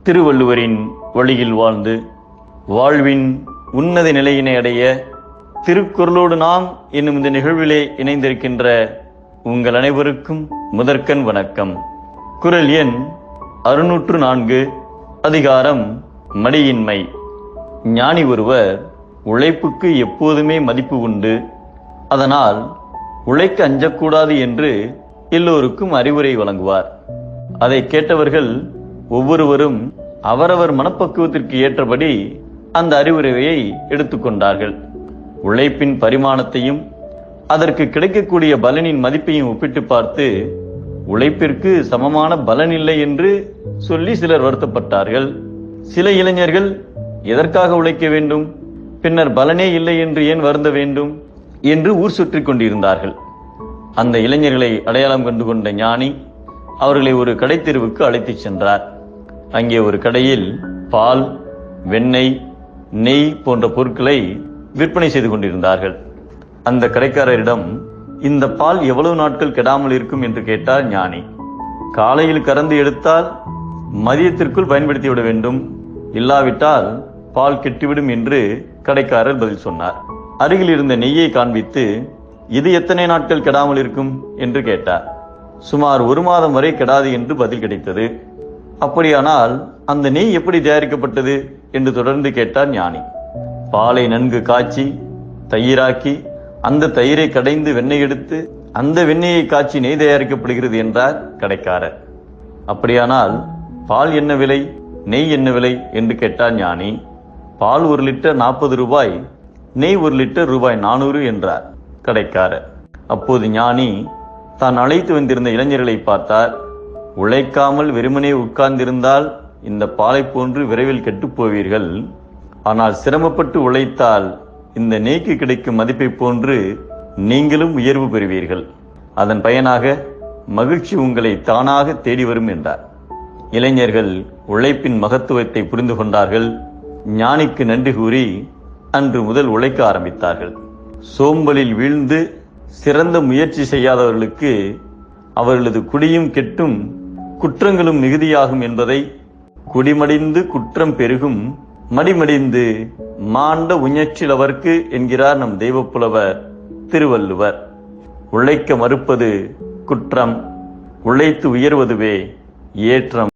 திருவள்ளுவரின் வழியில் வாழ்ந்து வாழ்வின் உன்னத நிலையினை அடைய திருக்குறளோடு நாம் என்னும் இந்த நிகழ்விலே இணைந்திருக்கின்ற உங்கள் அனைவருக்கும் முதற்கண் வணக்கம். குறள் எண் 604, அதிகாரம் மடியின்மை. ஞானி ஒருவர் உழைப்புக்கு எப்போதுமே மதிப்பு உண்டு, அதனால் உழைக்க அஞ்சக்கூடாது என்று எல்லோருக்கும் அறிவுரை வழங்குவார். அதை கேட்டவர்கள் ஒவ்வொருவரும் அவரவர் மனப்பக்குவத்திற்கு ஏற்றபடி அந்த அறிவுரையை எடுத்துக்கொண்டார்கள். உழைப்பின் பரிமாணத்தையும் அதற்கு கிடைக்கக்கூடிய பலனின் மதிப்பையும் ஒப்பிட்டு பார்த்து உழைப்பிற்கு சமமான பலன் இல்லை என்று சொல்லி சிலர் வருத்தப்பட்டார்கள். சில இளைஞர்கள் எதற்காக உழைக்க வேண்டும், பின்னர் பலனே இல்லை என்று ஏன் வருந்த வேண்டும் என்று ஊர் சுற்றி கொண்டிருந்தார்கள். அந்த இளைஞர்களை அடையாளம் கண்டு கொண்ட ஞானி அவர்களை ஒரு கடைத்தெருவுக்கு அழைத்துச் சென்றார். அங்கே ஒரு கடையில் பால், வெண்ணெய், நெய் போன்ற பொருட்களை விற்பனை செய்து கொண்டிருந்தார்கள். அந்த கடைக்காரரிடம் இந்த பால் எவ்வளவு நாட்கள் கெடாமல் இருக்கும் என்று கேட்டார் ஞானி. காலையில் கறந்து எடுத்தால் மதியத்திற்குள் பயன்படுத்தி விட வேண்டும், இல்லாவிட்டால் பால் கெட்டுவிடும் என்று கடைக்காரர் பதில் சொன்னார். அருகில் இருந்த நெய்யை காண்பித்து இது எத்தனை நாட்கள் கெடாமல் இருக்கும் என்று கேட்டார். சுமார் 1 மாதம் வரை கெடாது என்று பதில் கிடைத்தது. அப்படியானால் அந்த நெய் எப்படி தயாரிக்கப்பட்டது என்று தொடர்ந்து கேட்டார் ஞானி. பாலை நன்கு காய்ச்சி தயிராக்கி அந்த தயிரை கடைந்து வெண்ணெய் எடுத்து அந்த வெண்ணெயை காய்ச்சி நெய் தயாரிக்கப்படுகிறது என்றார் கடைக்காரர். அப்படியானால் பால் என்ன விலை, நெய் என்ன விலை என்று கேட்டார் ஞானி. பால் 1 லிட்டர் 40 ரூபாய், நெய் 1 லிட்டர் ரூபாய் 400 என்றார் கடைக்காரர். அப்போது ஞானி தான் அழைத்து வந்திருந்த இளைஞர்களை பார்த்தார். உழைக்காமல் வெறுமனே உட்கார்ந்திருந்தால் இந்த பாலை போன்று விரைவில் கெட்டுப்போவீர்கள். ஆனால் சிரமப்பட்டு உழைத்தால் இந்த நெய்க்கு கிடைக்கும் மதிப்பை போன்று நீங்களும் உயர்வு பெறுவீர்கள். அதன் பயனாக மகிழ்ச்சி உங்களை தானாக தேடி வரும் என்றார். இளைஞர்கள் உழைப்பின் மகத்துவத்தை புரிந்து கொண்டார்கள். ஞானிக்கு நன்றி கூறி அன்று முதல் உழைக்க ஆரம்பித்தார்கள். சோம்பலில் வீழ்ந்து சிறந்த முயற்சி செய்யாதவர்களுக்கு அவர்களது குடியும் கெட்டும் குற்றங்களும் மிகுதியாகும் என்பதை குடிமடிந்து குற்றம் பெருகும் மடிமடிந்து மாண்ட உஞற்றிலவர்க்கு என்கிறார் நம் தெய்வப்புலவர் திருவள்ளுவர். உழைக்க மறுப்பது குற்றம், உழைத்து உயர்வதுவே ஏற்றம்.